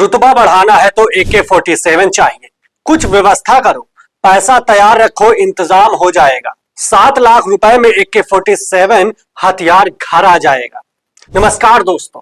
रुतबा बढ़ाना है तो AK-47 चाहिए। कुछ व्यवस्था करो, पैसा तैयार रखो, इंतजाम हो जाएगा। 7 लाख रुपए में AK-47 हथियार घर आ जाएगा। नमस्कार दोस्तों,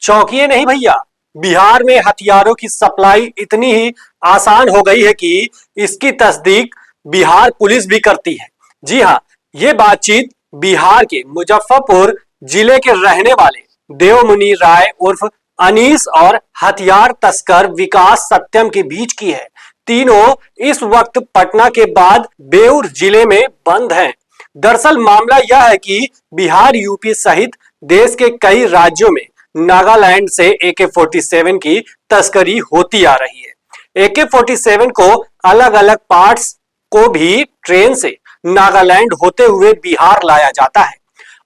चौंकिए नहीं भैया, बिहार में हथियारों की सप्लाई इतनी ही आसान हो गई है कि इसकी तस्दीक बिहार पुलिस भी करती है। जी हाँ, ये बातचीत बिहार के मुजफ्फरपुर जिले के रहने वाले देवमुनि राय उर्फ अनीस और हथियार तस्कर विकास सत्यम के बीच की है। तीनों इस वक्त पटना के बाद बेउर जिले में बंद हैं। दरअसल मामला यह है कि बिहार, यूपी सहित देश के कई राज्यों में नागालैंड से AK-47 की तस्करी होती आ रही है। AK-47 को अलग अलग पार्ट्स को भी ट्रेन से नागालैंड होते हुए बिहार लाया जाता है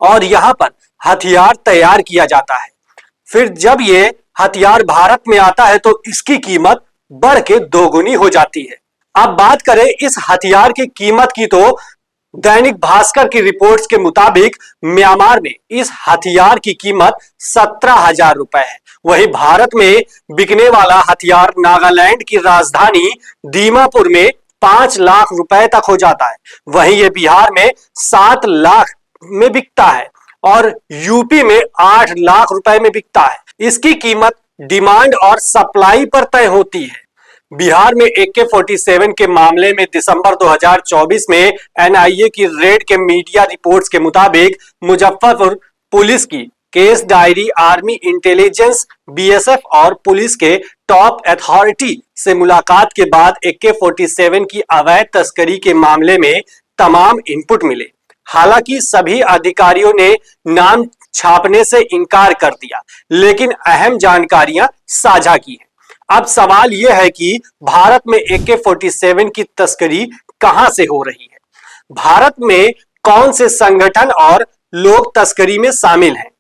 और यहां पर हथियार तैयार किया जाता है। फिर जब ये हथियार भारत में आता है तो इसकी कीमत बढ़ के दोगुनी हो जाती है। अब बात करें इस हथियार की कीमत की तो दैनिक भास्कर की रिपोर्ट्स के मुताबिक म्यांमार में इस हथियार की कीमत 17,000 रुपए है। वहीं भारत में बिकने वाला हथियार नागालैंड की राजधानी दीमापुर में 5 लाख रुपए तक हो जाता है। वहीं ये बिहार में 7 लाख में बिकता है और यूपी में 8 लाख रुपए में बिकता है। इसकी कीमत डिमांड और सप्लाई पर तय होती है। बिहार में AK-47 के मामले में दिसंबर 2024 में NIA की रेड के मीडिया रिपोर्ट्स के मुताबिक मुजफ्फरपुर पुलिस की case diary army intelligence, BSF और पुलिस के टॉप अथॉरिटी से मुलाकात के बाद AK-47 की अवैध तस्करी के मामले में तमाम इनपुट मिले। हालांकि सभी अधिकारियों ने नाम छापने से इनकार कर दिया, लेकिन अहम जानकारियां साझा की हैं। अब सवाल यह है कि भारत में AK-47 की तस्करी कहां से हो रही है? भारत में कौन से संगठन और लोग तस्करी में शामिल हैं?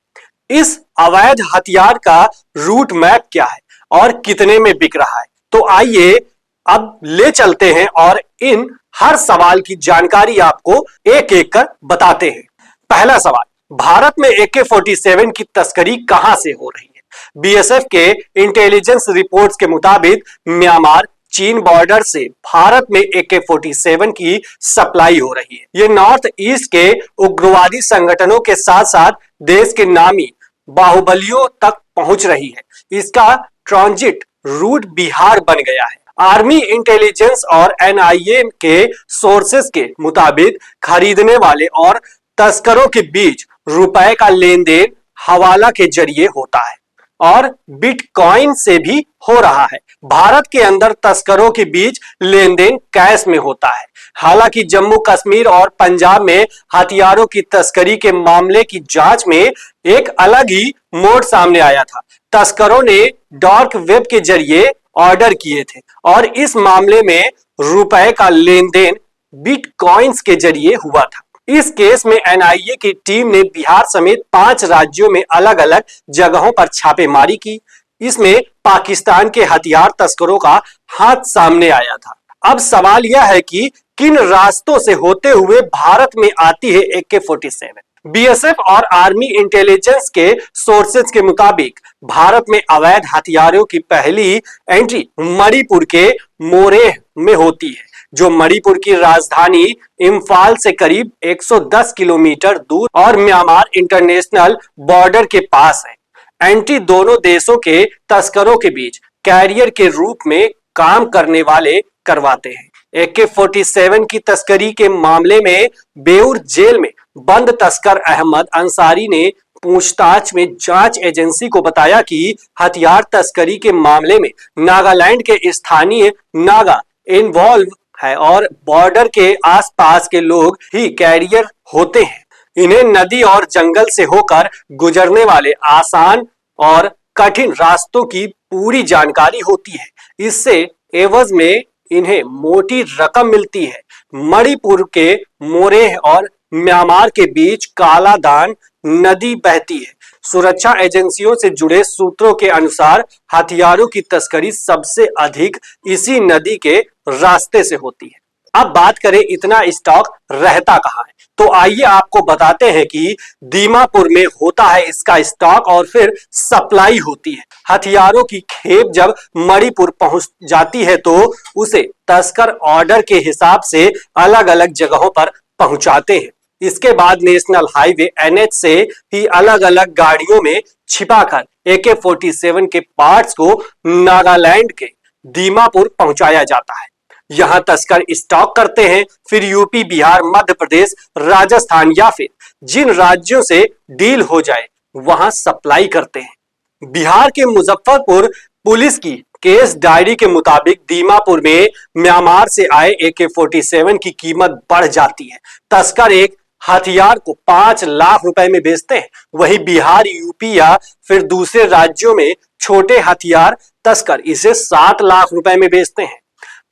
इस अवैध हथियार का रूट मैप क्या है और कितने में बिक रहा है? तो आइए अब ले चलते हैं और इन हर सवाल की जानकारी आपको एक एक कर बताते हैं। पहला सवाल, भारत में AK-47 की तस्करी कहां से हो रही है? BSF के इंटेलिजेंस रिपोर्ट्स के मुताबिक म्यांमार चीन बॉर्डर से भारत में AK-47 की सप्लाई हो रही है। ये नॉर्थ ईस्ट के उग्रवादी संगठनों के साथ साथ देश के नामी बाहुबलियों तक पहुंच रही है। इसका ट्रांजिट रूट बिहार बन गया है। आर्मी इंटेलिजेंस और NIA के सोर्सेस के मुताबिक खरीदने वाले और तस्करों के बीच रुपए का लेन देन हवाला के जरिए होता है और बिटकॉइन से भी हो रहा है। भारत के अंदर तस्करों के बीच लेन देन कैश में होता है। हालांकि जम्मू कश्मीर और पंजाब में हथियारों की तस्करी के मामले की जांच में एक अलग ही मोड़ सामने आया था। तस्करों ने डार्क वेब के जरिए ऑर्डर किए थे और इस मामले में रुपए का लेन देन बिटकॉइंस के जरिए हुआ था। इस केस में NIA की टीम ने बिहार समेत 5 राज्यों में अलग अलग जगहों पर छापेमारी की। इसमें पाकिस्तान के हथियार तस्करों का हाथ सामने आया था। अब सवाल यह है कि किन रास्तों से होते हुए भारत में आती है AK-47? BSF और आर्मी इंटेलिजेंस के सोर्सेज के मुताबिक भारत में अवैध हथियारों की पहली एंट्री मणिपुर के मोरेह में होती है, जो मणिपुर की राजधानी इम्फाल से करीब 110 किलोमीटर दूर और म्यांमार इंटरनेशनल बॉर्डर के पास है। एंट्री दोनों देशों के तस्करों के बीच कैरियर के रूप में काम करने वाले करवाते हैं। AK-47 की तस्करी के मामले में बेउर जेल में बंद तस्कर अहमद अंसारी ने पूछताछ में जांच एजेंसी को बताया कि हथियार तस्करी के मामले में नागालैंड के स्थानीय नागा इन्वॉल्व है और बॉर्डर के आसपास के लोग ही कैरियर होते हैं। इन्हें नदी और जंगल से होकर गुजरने वाले आसान और कठिन रास्तों की पूरी जानकारी होती है। इससे एवज में इन्हें मोटी रकम मिलती है। मणिपुर के मोरेह और म्यांमार के बीच कालादान नदी बहती है। सुरक्षा एजेंसियों से जुड़े सूत्रों के अनुसार हथियारों की तस्करी सबसे अधिक इसी नदी के रास्ते से होती है। अब बात करें इतना स्टॉक रहता कहां है, तो आइए आपको बताते हैं कि दीमापुर में होता है इसका स्टॉक और फिर सप्लाई होती है। हथियारों की खेप जब मणिपुर पहुंच जाती है तो उसे तस्कर ऑर्डर के हिसाब से अलग अलग जगहों पर पहुंचाते हैं। इसके बाद नेशनल हाईवे NH से ही अलग अलग गाड़ियों में छिपाकर AK-47 के पार्ट्स को नागालैंड के दीमापुर पहुंचाया जाता है। यहां तस्कर स्टॉक करते हैं, फिर यूपी, बिहार, मध्य प्रदेश, राजस्थान या फिर जिन राज्यों से डील हो जाए वहां सप्लाई करते हैं। बिहार के मुजफ्फरपुर पुलिस की केस डायरी के मुताबिक दीमापुर में म्यांमार से आए AK-47 की कीमत बढ़ जाती है। तस्कर एक हथियार को 5 लाख रुपए में बेचते हैं, वहीं बिहार, यूपी या फिर दूसरे राज्यों में छोटे हथियार तस्कर इसे 7 लाख रुपए में बेचते हैं।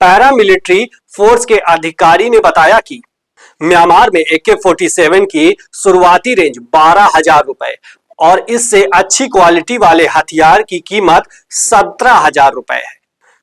पैरामिलिट्री फोर्स के अधिकारी ने बताया कि म्यांमार में AK-47 की शुरुआती रेंज 12,000 रुपए और इससे अच्छी क्वालिटी वाले हथियार की कीमत 17,000 रुपए है।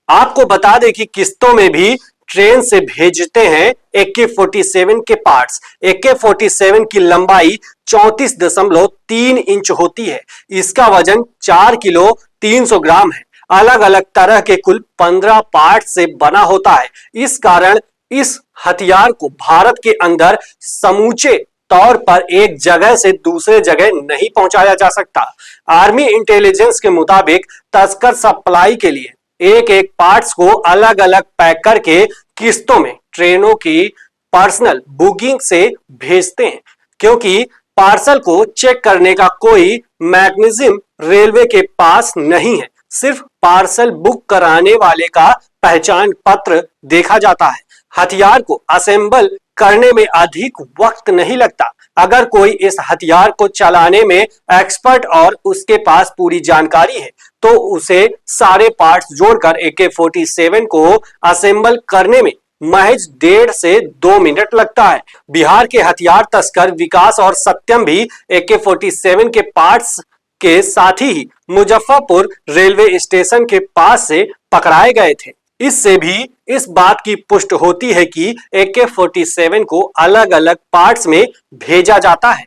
आपको बता दें कि किस्तों में भी ट्रेन से भेजते हैं AK-47 के पार्ट्स। AK-47 की लंबाई 34.3 इंच होती है। इसका वजन 4 किलो 300 ग्राम है। अलग अलग तरह के कुल 15 पार्ट से बना होता है। इस कारण इस हथियार को भारत के अंदर समूचे तौर पर एक जगह से दूसरे जगह नहीं पहुंचाया जा सकता। आर्मी इंटेलिजेंस के मुताबिक तस्कर सप्लाई के लिए एक एक पार्ट्स को अलग अलग पैक करके किस्तों में ट्रेनों की पर्सनल बुकिंग से भेजते हैं, क्योंकि पार्सल को चेक करने का कोई मैकेनिज्म रेलवे के पास नहीं है। सिर्फ पार्सल बुक कराने वाले का पहचान पत्र देखा जाता है। हथियार को असेंबल करने में अधिक वक्त नहीं लगता। अगर कोई इस हथियार को चलाने में एक्सपर्ट और उसके पास पूरी जानकारी है तो उसे सारे पार्ट्स जोड़कर AK-47 को असेंबल करने में महज 1.5 से 2 मिनट लगता है। बिहार के हथियार तस्कर विकास और सत्यम भी AK-47 के पार्ट्स के साथ ही मुजफ्फरपुर रेलवे स्टेशन के पास से पकड़ाए गए थे। इससे भी इस बात की पुष्टि होती है कि AK-47 को अलग अलग पार्ट्स में भेजा जाता है।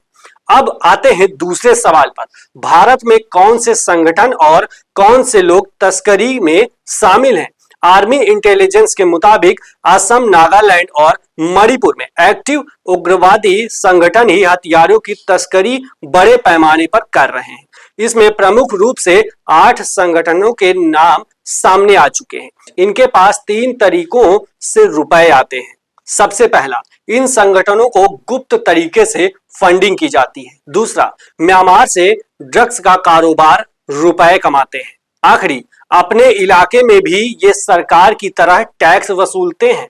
अब आते हैं दूसरे सवाल पर। भारत में कौन से संगठन और कौन से लोग तस्करी में शामिल हैं? आर्मी इंटेलिजेंस के मुताबिक असम, नागालैंड और मणिपुर में एक्टिव उग्रवादी संगठन ही हथियारों की तस्करी बड़े पैमाने पर कर रहे हैं। इसमें प्रमुख रूप से 8 संगठनों के नाम सामने आ चुके हैं। इनके पास 3 तरीकों से रुपए आते हैं। सबसे पहला, इन संगठनों को गुप्त तरीके से फंडिंग की जाती है। दूसरा, म्यांमार से ड्रग्स का कारोबार रुपए कमाते हैं। आखिरी, अपने इलाके में भी ये सरकार की तरह टैक्स वसूलते हैं।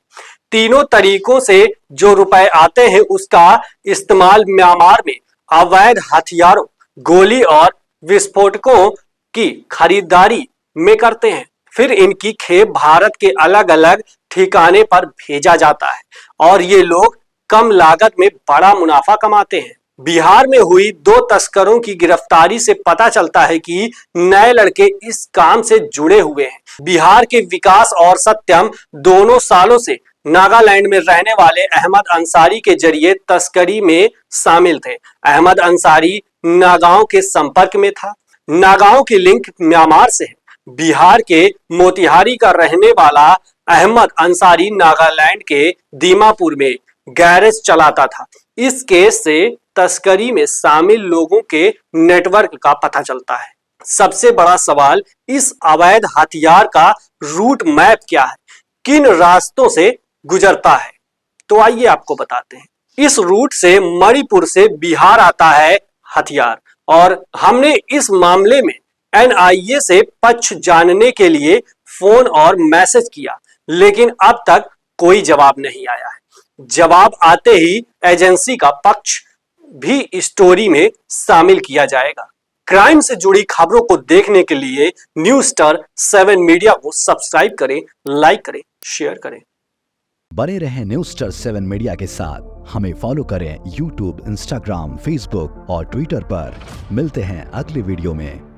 तीनों तरीकों से जो रुपए आते हैं उसका इस्तेमाल म्यांमार में अवैध हथियारों, गोली और विस्फोटकों की खरीदारी में करते हैं। फिर इनकी खेप भारत के अलग अलग ठिकाने पर भेजा जाता है और ये लोग कम लागत में बड़ा मुनाफा कमाते हैं। बिहार में हुई 2 तस्करों की गिरफ्तारी से पता चलता है कि नए लड़के इस काम से जुड़े हुए हैं। बिहार के विकास और सत्यम दोनों सालों से नागालैंड में रहने वाले अहमद अंसारी के जरिए तस्करी में शामिल थे। अहमद अंसारी नागांव के संपर्क में था। नागांव की लिंक म्यांमार से है। बिहार के मोतिहारी का रहने वाला अहमद अंसारी नागालैंड के दीमापुर में गैरेज चलाता था। इस केस से तस्करी में शामिल लोगों के नेटवर्क का पता चलता है। सबसे बड़ा सवाल, इस अवैध हथियार का रूट मैप क्या है, किन रास्तों से गुजरता है? तो आइए आपको बताते हैं। इस रूट से मणिपुर से बिहार आता है हथियार और हमने इस मामले में NIA से पक्ष जानने के लिए फोन और मैसेज किया, लेकिन अब तक कोई जवाब नहीं आया है। जवाब आते ही एजेंसी का पक्ष भी स्टोरी में शामिल किया जाएगा। क्राइम से जुड़ी खबरों को देखने के लिए न्यूज़स्टार 7 मीडिया को सब्सक्राइब करें, लाइक करें, शेयर करें। बने रहें न्यूज़स्टार 7 मीडिया के साथ। हमें फॉलो करें YouTube, Instagram, Facebook और Twitter पर। मिलते हैं अगली वीडियो में।